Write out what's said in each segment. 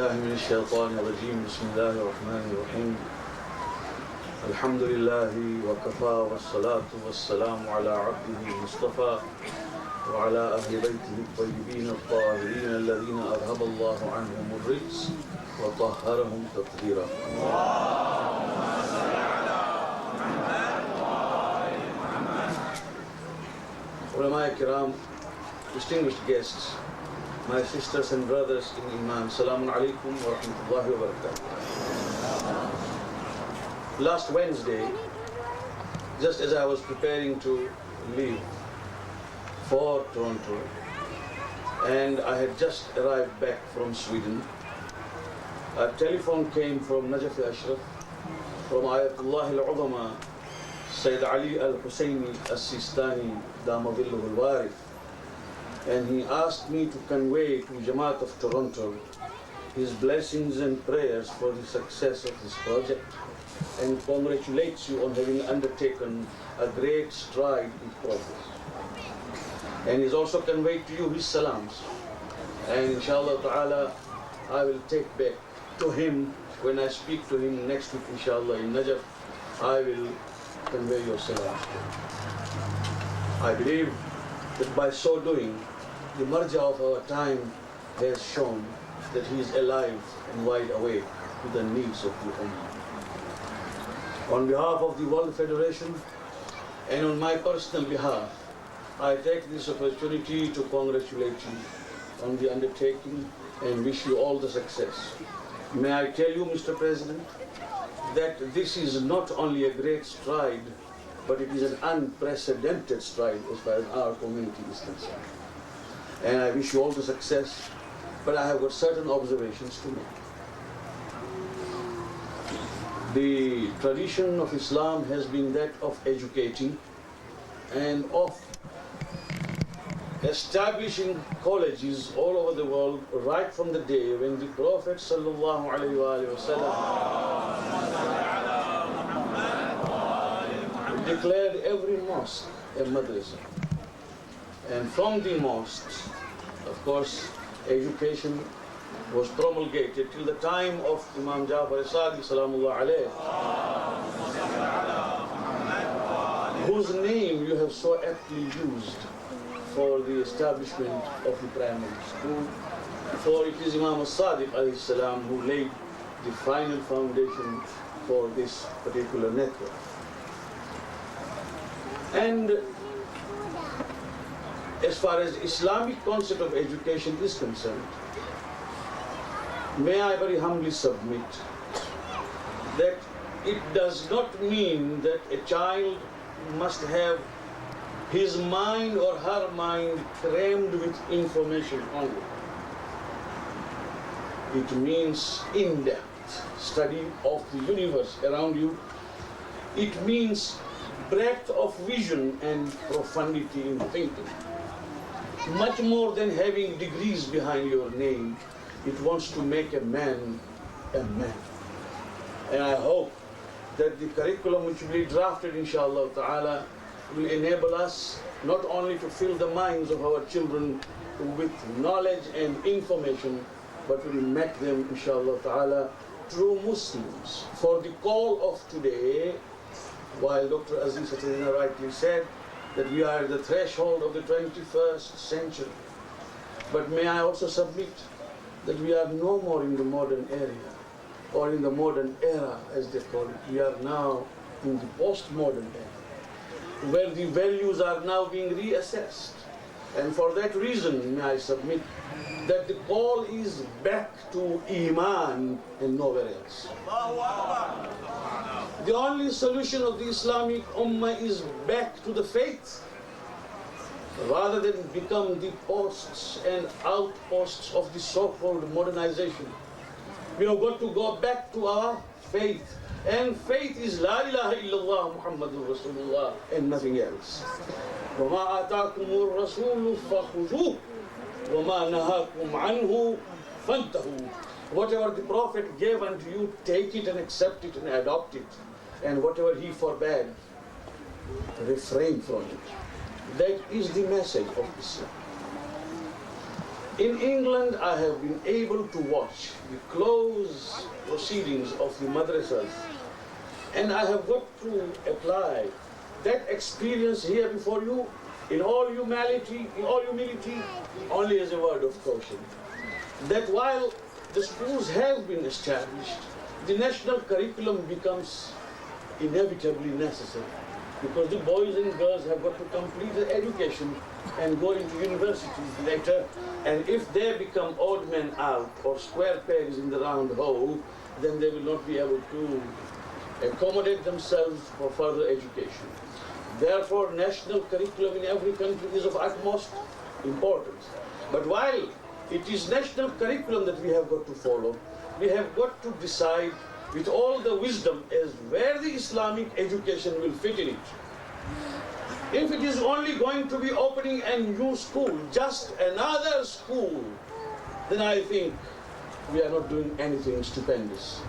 بالله من الشيطان الرجيم بسم الله الرحمن الرحيم الحمد لله وكفى والصلاة والسلام على عبده المصطفى وعلى أهل بيته الطيبين الطاهرين الذين أذهب الله عنهم الرجس وطهرهم تطهيرا. Ulama Kiram, distinguished guests, my sisters and brothers in Iman, Assalamu alaikum wa rahmatullahi wa barakatuh. Last Wednesday, just as I was preparing to leave for Toronto, and I had just arrived back from Sweden, a telephone came from Jaffer, from Ayatullah al-Udama, Sayyid Ali al-Husayni al-Sistani, Damavillul al-Warif, and he asked me to convey to Jamaat of Toronto his blessings and prayers for the success of this project, and congratulates you on having undertaken a great stride in progress. And he's also conveyed to you his salams, and inshallah ta'ala I will take back to him when I speak to him next week inshallah in Najaf. I will convey your salams to him. I believe that by so doing, the marja of our time has shown that he is alive and wide awake to the needs of the Ummah. On behalf of the World Federation and on my personal behalf, I take this opportunity to congratulate you on the undertaking and wish you all the success. May I tell you, Mr. President, that this is not only a great stride, but it is an unprecedented stride as far as our community is concerned. And I wish you all the success, but I have got certain observations to make. The tradition of Islam has been that of educating and of establishing colleges all over the world right from the day when the Prophet sallallahu alaihi wasallam declared every mosque a madrasa. And from the mosques, of course, education was promulgated till the time of Imam Jaffer As-Sadiq salamullah alayh, whose name you have so aptly used for the establishment of the primary school. For it is Imam As-Sadiq alayhi salam who laid the final foundation for this particular network. And as far as Islamic concept of education is concerned, may I very humbly submit that it does not mean that a child must have his mind or her mind crammed with information only. It means in-depth study of the universe around you. It means breadth of vision and profundity in thinking. Much more than having degrees behind your name, it wants to make a man a man. And I hope that the curriculum which will be drafted inshallah ta'ala will enable us not only to fill the minds of our children with knowledge and information, but will make them inshallah ta'ala true Muslims. For the call of today, while Dr. Aziz Satina rightly said that we are at the threshold of the 21st century, but may I also submit that we are no more in the modern area or in the modern era as they call it. We are now in the postmodern era, where the values are now being reassessed. And for that reason, may I submit that the call is back to Iman and nowhere else. The only solution of the Islamic Ummah is back to the faith, rather than become the posts and outposts of the so-called modernization. We have got to go back to our faith. And faith is La ilaha illallah Muhammadur Rasulullah and nothing else. وَمَا آتَاكُمُ الرَّسُولُ فَخُذُوهُ وَمَا نَهَاكُمْ عَنْهُ فَانْتَهُوا. Whatever the Prophet gave unto you, take it and accept it and adopt it. And whatever he forbade, refrain from it. That is the message of Islam. In England, I have been able to watch the close proceedings of the madrasas, and I have got to apply that experience here before you in all humility, only as a word of caution. That while the schools have been established, the national curriculum becomes inevitably necessary, because the boys and girls have got to complete their education and go into universities later, and if they become odd men out or square pegs in the round hole, then they will not be able to accommodate themselves for further education. Therefore, national curriculum in every country is of utmost importance. But while it is national curriculum that we have got to follow, we have got to decide with all the wisdom as where the Islamic education will fit in it. If it is only going to be opening a new school, just another school, then I think we are not doing anything stupendous.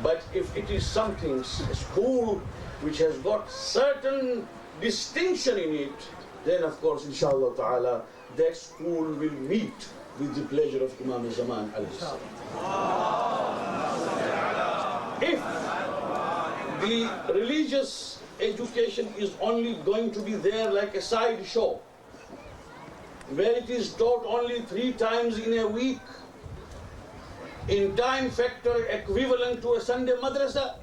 But if it is something, a school which has got certain distinction in it, then of course, inshallah ta'ala, that school will meet with the pleasure of Imam Zaman alayhi salam. If the religious education is only going to be there like a side show, where it is taught only 3 times in a week, in time factor equivalent to a Sunday madrasa,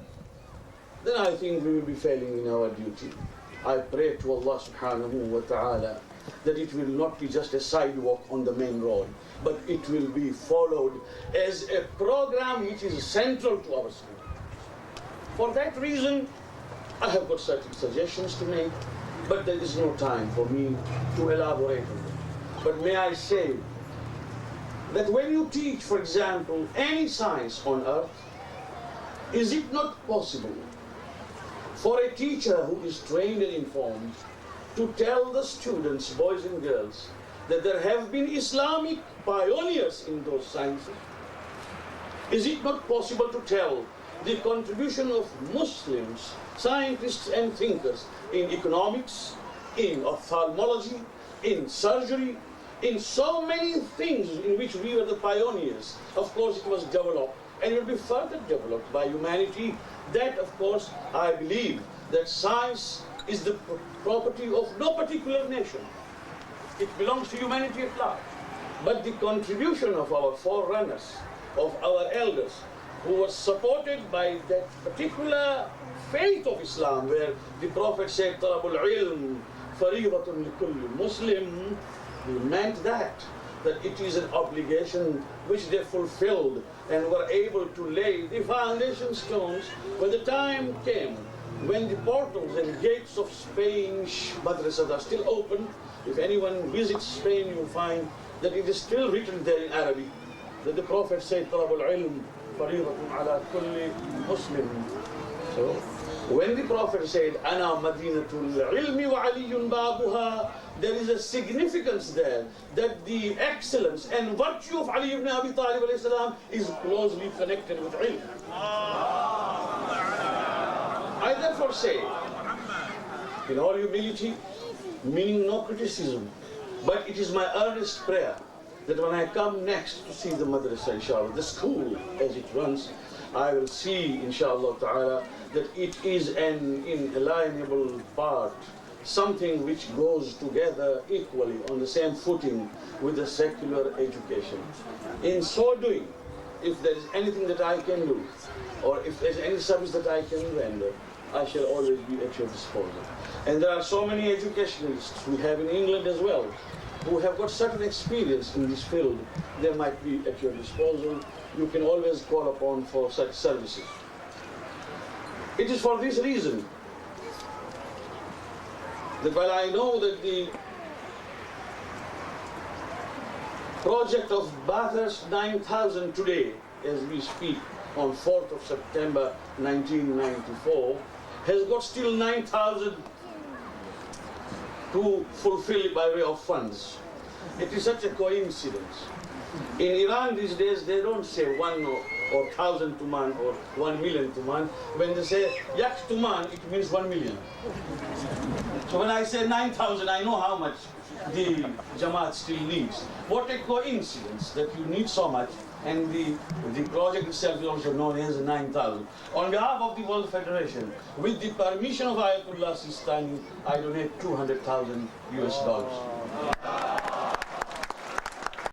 then I think we will be failing in our duty. I pray to Allah subhanahu wa ta'ala that it will not be just a sidewalk on the main road, but it will be followed as a program which is central to our school. For that reason, I have got certain suggestions to make, but there is no time for me to elaborate on them. But may I say that when you teach, for example, any science on earth, is it not possible for a teacher who is trained and informed to tell the students, boys and girls, that there have been Islamic pioneers in those sciences? Is it not possible to tell the contribution of Muslims, scientists and thinkers in economics, in ophthalmology, in surgery, in so many things in which we were the pioneers? Of course, it was developed and it will be further developed by humanity. That, of course, I believe that science is the property of no particular nation. It belongs to humanity at large. But the contribution of our forerunners, of our elders, who was supported by that particular faith of Islam, where the Prophet said, "Talabul ilm fariidatun likulli Muslim," he meant that it is an obligation which they fulfilled and were able to lay the foundation stones when the time came, when the portals and gates of Spain's madrasas are still open. If anyone visits Spain, you will find that it is still written there in Arabic, that the Prophet said, "Talabul ilm fariidatun ala kulli Muslim." So, when the Prophet said, "Ana madinatul ilmi wa aliyun babuha," there is a significance there that the excellence and virtue of Ali ibn Abi Talib alayhi salam is closely connected with ilm. I therefore say, in all humility, meaning no criticism, but it is my earnest prayer that when I come next to see the madrasa, inshallah, the school as it runs, I will see, inshallah ta'ala, that it is an inalienable part, something which goes together equally on the same footing with the secular education. In so doing, if there is anything that I can do, or if there is any service that I can render, I shall always be at your disposal. And there are so many educationalists we have in England as well, who have got certain experience in this field. They might be at your disposal. You can always call upon for such services. It is for this reason that while I know that the project of Bathurst 9,000 today, as we speak, on 4th of September 1994, has got still 9,000 to fulfill by way of funds. It is such a coincidence. In Iran these days, they don't say 1 or 1,000 tuman or 1 million tuman. When they say yak tuman, it means 1 million. So when I say 9,000, I know how much the Jamaat still needs. What a coincidence that you need so much, and the project itself is also known as 9,000. On behalf of the World Federation, with the permission of Ayatollah Sistani, I donate $200,000 US.